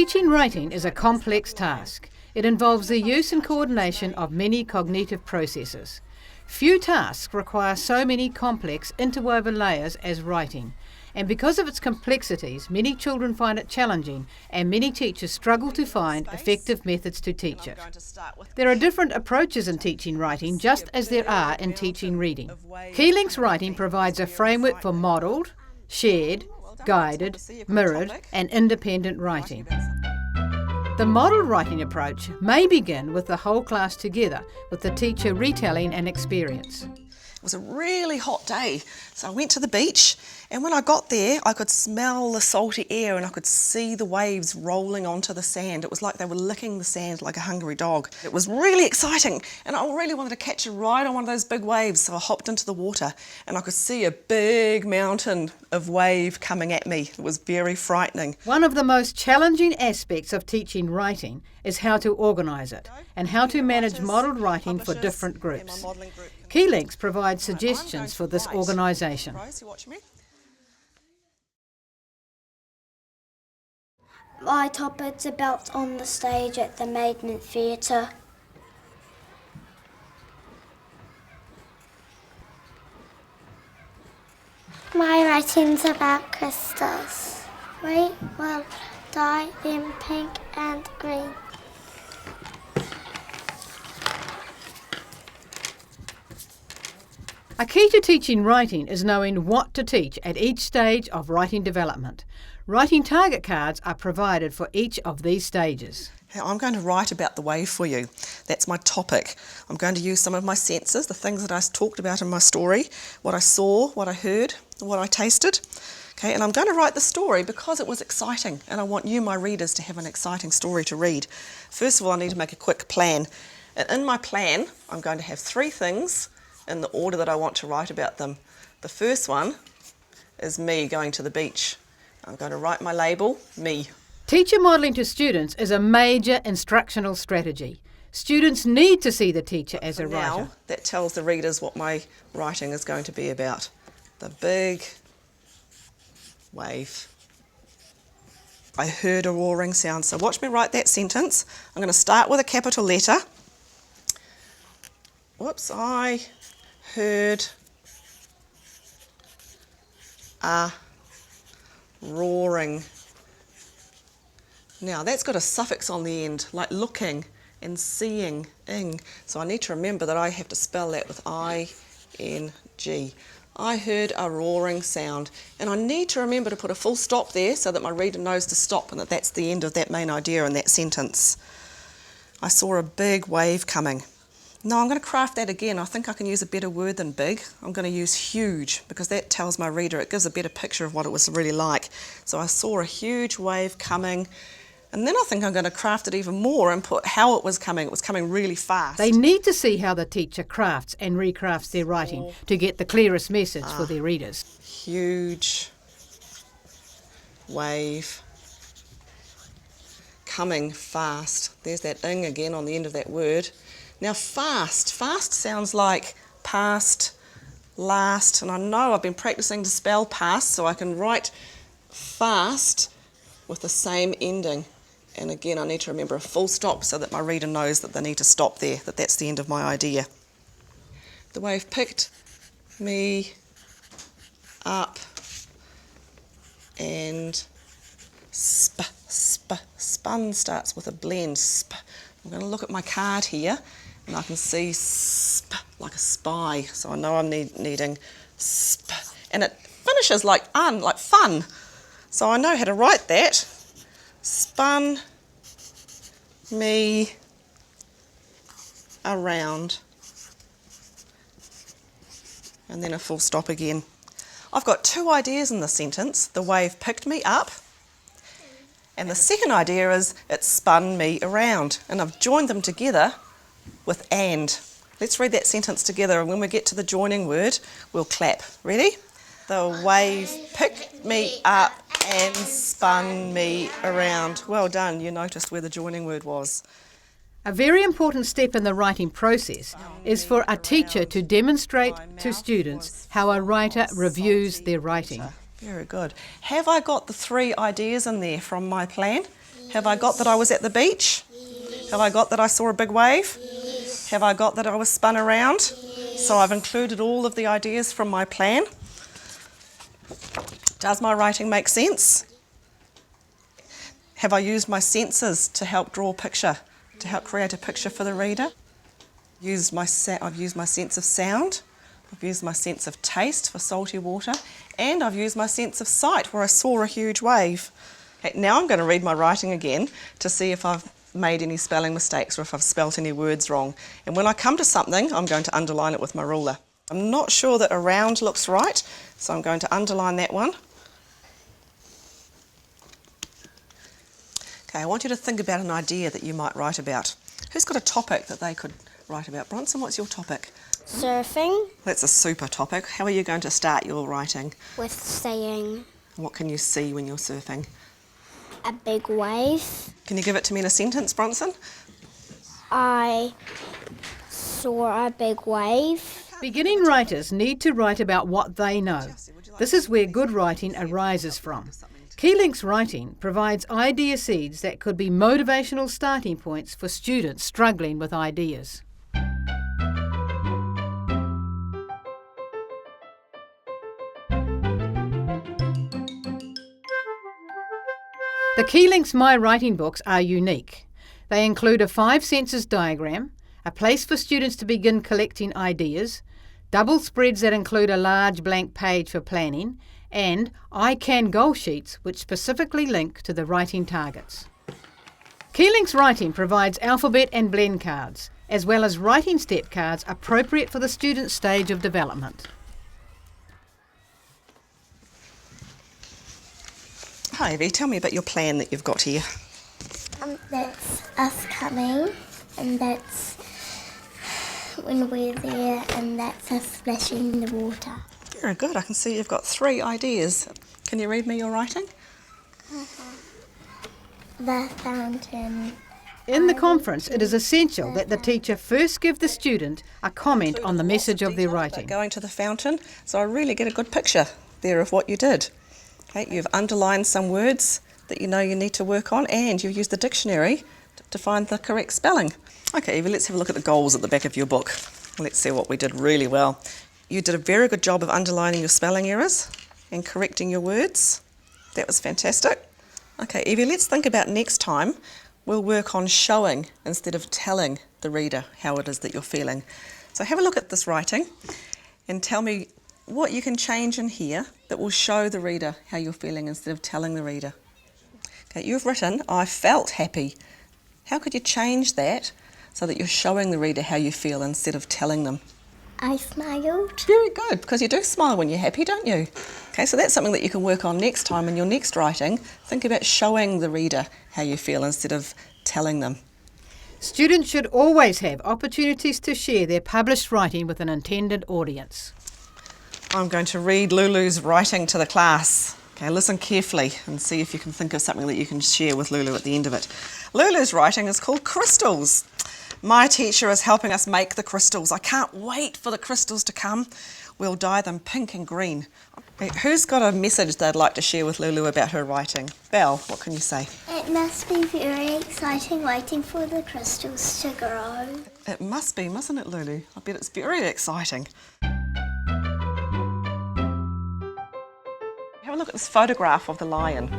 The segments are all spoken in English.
Teaching writing is a complex task. It involves the use and coordination of many cognitive processes. Few tasks require so many complex, interwoven layers as writing. And because of its complexities, many children find it challenging and many teachers struggle to find effective methods to teach it. There are different approaches in teaching writing, just as there are in teaching reading. Keylink's writing provides a framework for modelled, shared, guided, mirrored and independent writing. The model writing approach may begin with the whole class together, with the teacher retelling an experience. It was a really hot day, so I went to the beach, and when I got there I could smell the salty air and I could see the waves rolling onto the sand. It was like they were licking the sand like a hungry dog. It was really exciting, and I really wanted to catch a ride on one of those big waves, so I hopped into the water and I could see a big mountain of wave coming at me. It was very frightening. One of the most challenging aspects of teaching writing is how to organise it and how to manage modelled writing for different groups. Keylinks provides suggestions for this organisation. My topic's about on the stage at the Maiden Theatre. My writing's about crystals. We will dye in pink and green. A key to teaching writing is knowing what to teach at each stage of writing development. Writing target cards are provided for each of these stages. I'm going to write about the wave for you. That's my topic. I'm going to use some of my senses, the things that I talked about in my story, what I saw, what I heard, what I tasted. Okay, and I'm going to write the story because it was exciting, and I want you, my readers, to have an exciting story to read. First of all, I need to make a quick plan. And in my plan, I'm going to have 3 things in the order that I want to write about them. The first one is me going to the beach. I'm going to write my label, me. Teacher modelling to students is a major instructional strategy. Students need to see the teacher as a writer. Now, that tells the readers what my writing is going to be about. The big wave. I heard a roaring sound. So watch me write that sentence. I'm going to start with a capital letter. Whoops, I heard a roaring. Now that's got a suffix on the end, like looking and seeing, ing. So I need to remember that I have to spell that with I-N-G. I heard a roaring sound. And I need to remember to put a full stop there so that my reader knows to stop and that that's the end of that main idea in that sentence. I saw a big wave coming. No, I'm going to craft that again. I think I can use a better word than big. I'm going to use huge because that tells my reader, it gives a better picture of what it was really like. So I saw a huge wave coming, and then I think I'm going to craft it even more and put how it was coming. It was coming really fast. They need to see how the teacher crafts and recrafts their writing to get the clearest message for their readers. Huge wave coming fast. There's that ing again on the end of that word. Now fast sounds like past, last, and I know I've been practicing to spell past so I can write fast with the same ending. And again, I need to remember a full stop so that my reader knows that they need to stop there, that that's the end of my idea. The wave picked me up and spun starts with a blend. I'm going to look at my card here and I can see like a spy, so I know I'm needing and it finishes like fun, so I know how to write that. Spun me around, and then a full stop again. I've got 2 ideas in the sentence. The wave picked me up, and the second idea is it spun me around, and I've joined them together with and. Let's read that sentence together, and when we get to the joining word, we'll clap. Ready? The wave picked me up and spun me around. Well done, you noticed where the joining word was. A very important step in the writing process is for a teacher to demonstrate to students how a writer reviews their writing. Very good. Have I got the 3 ideas in there from my plan? Have I got that I was at the beach? Have I got that I saw a big wave? Have I got that I was spun around? So I've included all of the ideas from my plan. Does my writing make sense? Have I used my senses to help draw a picture, to help create a picture for the reader? I've used my sense of sound, I've used my sense of taste for salty water, and I've used my sense of sight where I saw a huge wave. Okay, now I'm going to read my writing again to see if I've made any spelling mistakes or if I've spelt any words wrong. And when I come to something, I'm going to underline it with my ruler. I'm not sure that around looks right, so I'm going to underline that one. Okay, I want you to think about an idea that you might write about. Who's got a topic that they could write about? Bronson, what's your topic? Surfing. That's a super topic. How are you going to start your writing? With saying What can you see when you're surfing? a big wave. Can you give it to me in a sentence, Bronson? I saw a big wave. Beginning writers need to write about what they know. This is where good writing arises from. Keylink's writing provides idea seeds that could be motivational starting points for students struggling with ideas. The Keylink's My Writing books are unique. They include a 5 senses diagram, a place for students to begin collecting ideas, double spreads that include a large blank page for planning, and I Can goal sheets which specifically link to the writing targets. Keylink's writing provides alphabet and blend cards, as well as writing step cards appropriate for the student's stage of development. Hi Evie, tell me about your plan that you've got here. That's us coming, and that's when we're there, and that's us splashing in the water. Very good, I can see you've got 3 ideas. Can you read me your writing? The fountain. In the conference, it is essential that the teacher first give the student a comment on the message of their writing. Going to the fountain, so I really get a good picture there of what you did. Okay, you've underlined some words that you know you need to work on, and you've used the dictionary to find the correct spelling. Okay, Evie, let's have a look at the goals at the back of your book. Let's see what we did really well. You did a very good job of underlining your spelling errors and correcting your words. That was fantastic. Okay, Evie, let's think about next time we'll work on showing instead of telling the reader how it is that you're feeling. So have a look at this writing and tell me what you can change in here that will show the reader how you're feeling instead of telling the reader. Okay, you've written, I felt happy. How could you change that so that you're showing the reader how you feel instead of telling them? I smiled. Very good, because you do smile when you're happy, don't you? Okay, so that's something that you can work on next time in your next writing. Think about showing the reader how you feel instead of telling them. Students should always have opportunities to share their published writing with an intended audience. I'm going to read Lulu's writing to the class. Okay, listen carefully and see if you can think of something that you can share with Lulu at the end of it. Lulu's writing is called Crystals. My teacher is helping us make the crystals. I can't wait for the crystals to come. We'll dye them pink and green. Okay, who's got a message they'd like to share with Lulu about her writing? Belle, what can you say? It must be very exciting waiting for the crystals to grow. It must be, mustn't it, Lulu? I bet it's very exciting. Have a look at this photograph of the lion.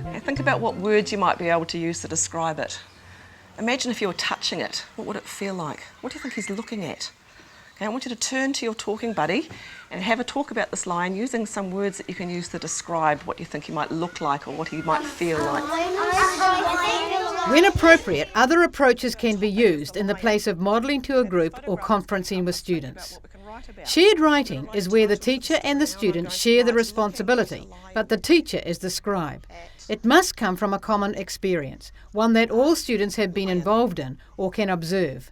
And think about what words you might be able to use to describe it. Imagine if you were touching it. What would it feel like? What do you think he's looking at? Okay, I want you to turn to your talking buddy and have a talk about this lion using some words that you can use to describe what you think he might look like or what he might feel like. When appropriate, other approaches can be used in the place of modelling to a group or conferencing with students. Shared writing is where the teacher and the student share the responsibility, but the teacher is the scribe. It must come from a common experience, one that all students have been involved in or can observe.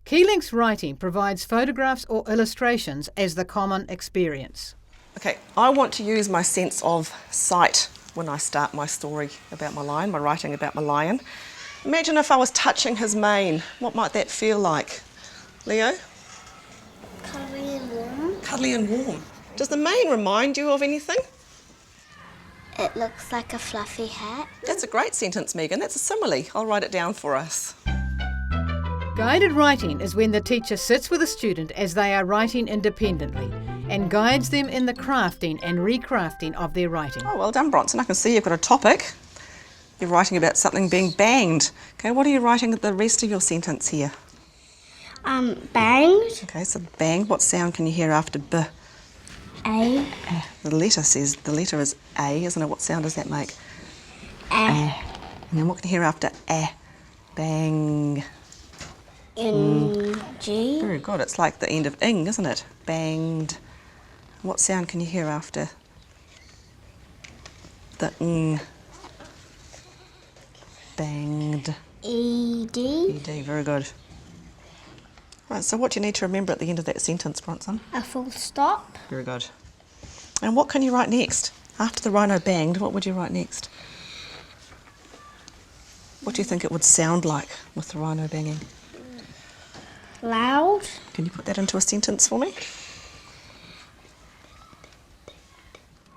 Keylink's writing provides photographs or illustrations as the common experience. Okay, I want to use my sense of sight when I start my story about my lion, my writing about my lion. Imagine if I was touching his mane. What might that feel like? Leo? Cuddly and warm. Cuddly and warm. Does the mane remind you of anything? It looks like a fluffy hat. That's a great sentence, Megan. That's a simile. I'll write it down for us. Guided writing is when the teacher sits with a student as they are writing independently and guides them in the crafting and recrafting of their writing. Oh, well done, Bronson. I can see you've got a topic. You're writing about something being banged. Okay, what are you writing at the rest of your sentence here? Banged. Okay, so bang. What sound can you hear after b? A. The letter is A, isn't it? What sound does that make? A. And then what can you hear after a? Bang. G. Very good. It's like the end of ing, isn't it? Banged. What sound can you hear after the ing? Banged. ED. ED, very good. Right, so what do you need to remember at the end of that sentence, Bronson? A full stop. Very good. And what can you write next? After the rhino banged, what would you write next? What do you think it would sound like with the rhino banging? Loud. Can you put that into a sentence for me?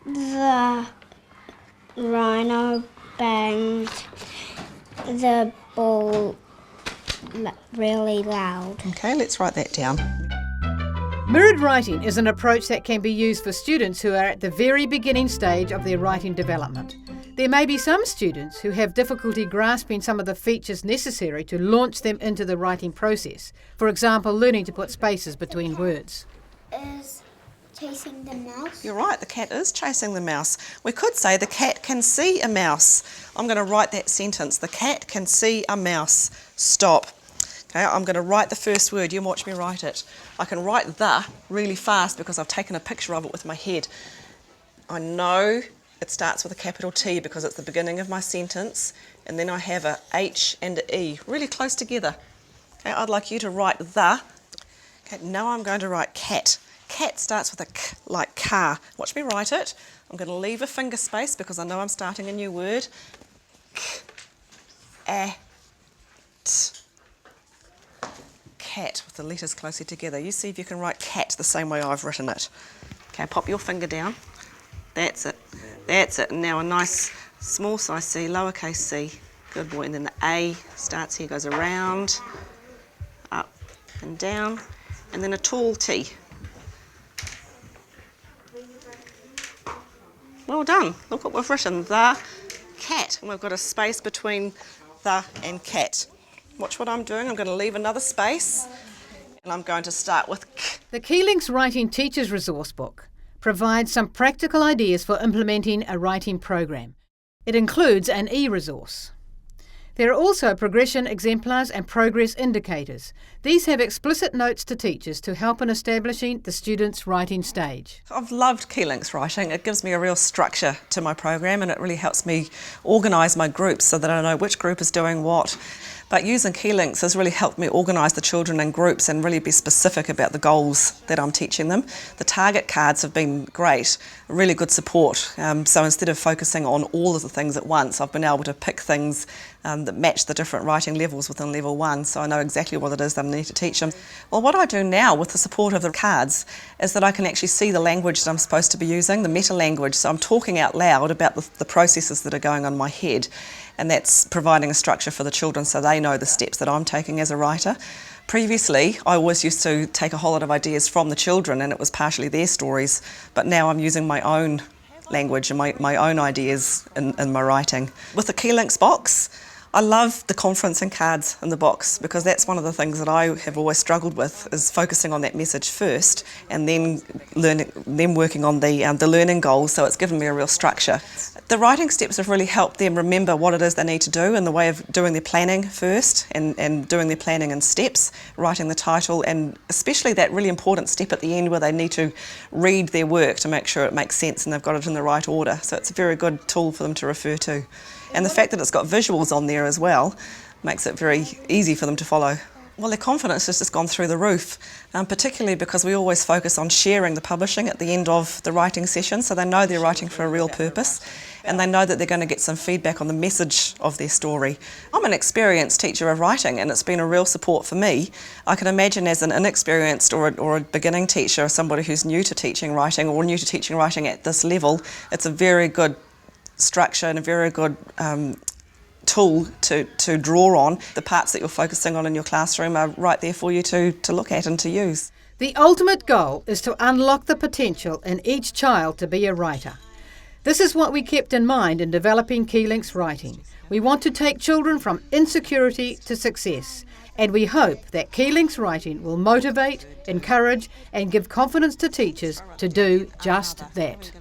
The rhino banged the ball really loud. Okay, let's write that down. Mirrored writing is an approach that can be used for students who are at the very beginning stage of their writing development. There may be some students who have difficulty grasping some of the features necessary to launch them into the writing process. For example, learning to put spaces between words. Is chasing the mouse. You're right, the cat is chasing the mouse. We could say the cat can see a mouse. I'm going to write that sentence. The cat can see a mouse. Stop. Okay, I'm going to write the first word. You watch me write it. I can write the really fast because I've taken a picture of it with my head. I know it starts with a capital T because it's the beginning of my sentence, and then I have a H and a E really close together. Okay, I'd like you to write the. Okay, now I'm going to write cat. Cat starts with a K, like car. Watch me write it. I'm going to leave a finger space because I know I'm starting a new word. K, a, t. Cat with the letters closely together. You see if you can write cat the same way I've written it. Okay, pop your finger down. That's it. That's it. And now a nice small size C, lowercase c. Good boy. And then the A starts here, goes around, up and down. And then a tall T. Well done. Look what we've written. The cat. And we've got a space between the and cat. Watch what I'm doing. I'm going to leave another space. And I'm going to start with K. The Keylinks Writing Teacher's Resource Book provides some practical ideas for implementing a writing program. It includes an e-resource. There are also progression exemplars and progress indicators. These have explicit notes to teachers to help in establishing the student's writing stage. I've loved Keylinks Writing. It gives me a real structure to my program and it really helps me organise my groups so that I know which group is doing what. But using Keylinks has really helped me organise the children in groups and really be specific about the goals that I'm teaching them. The target cards have been great, really good support. So instead of focusing on all of the things at once, I've been able to pick things that match the different writing levels within level 1, so I know exactly what it is that I need to teach them. Well, what I do now with the support of the cards is that I can actually see the language that I'm supposed to be using, the meta language, so I'm talking out loud about the processes that are going on in my head, and that's providing a structure for the children so they know the steps that I'm taking as a writer. Previously, I always used to take a whole lot of ideas from the children and it was partially their stories, but now I'm using my own language and my own ideas in my writing. With the Keylinks box, I love the conferencing cards in the box because that's one of the things that I have always struggled with, is focusing on that message first and then working on the learning goals, so it's given me a real structure. The writing steps have really helped them remember what it is they need to do in the way of doing their planning first and doing their planning in steps, writing the title, and especially that really important step at the end where they need to read their work to make sure it makes sense and they've got it in the right order. So it's a very good tool for them to refer to. And the fact that it's got visuals on there as well makes it very easy for them to follow. Well, their confidence has just gone through the roof, particularly because we always focus on sharing the publishing at the end of the writing session, so they know they're writing for a real purpose and they know that they're going to get some feedback on the message of their story. I'm an experienced teacher of writing and it's been a real support for me. I can imagine as an inexperienced or a beginning teacher or somebody who's new to teaching writing or new to teaching writing at this level, it's a very good structure and a very good tool to draw on. The parts that you're focusing on in your classroom are right there for you to look at and to use. The ultimate goal is to unlock the potential in each child to be a writer. This is what we kept in mind in developing Key Links Writing. We want to take children from insecurity to success, and we hope that Key Links Writing will motivate, encourage and give confidence to teachers to do just that.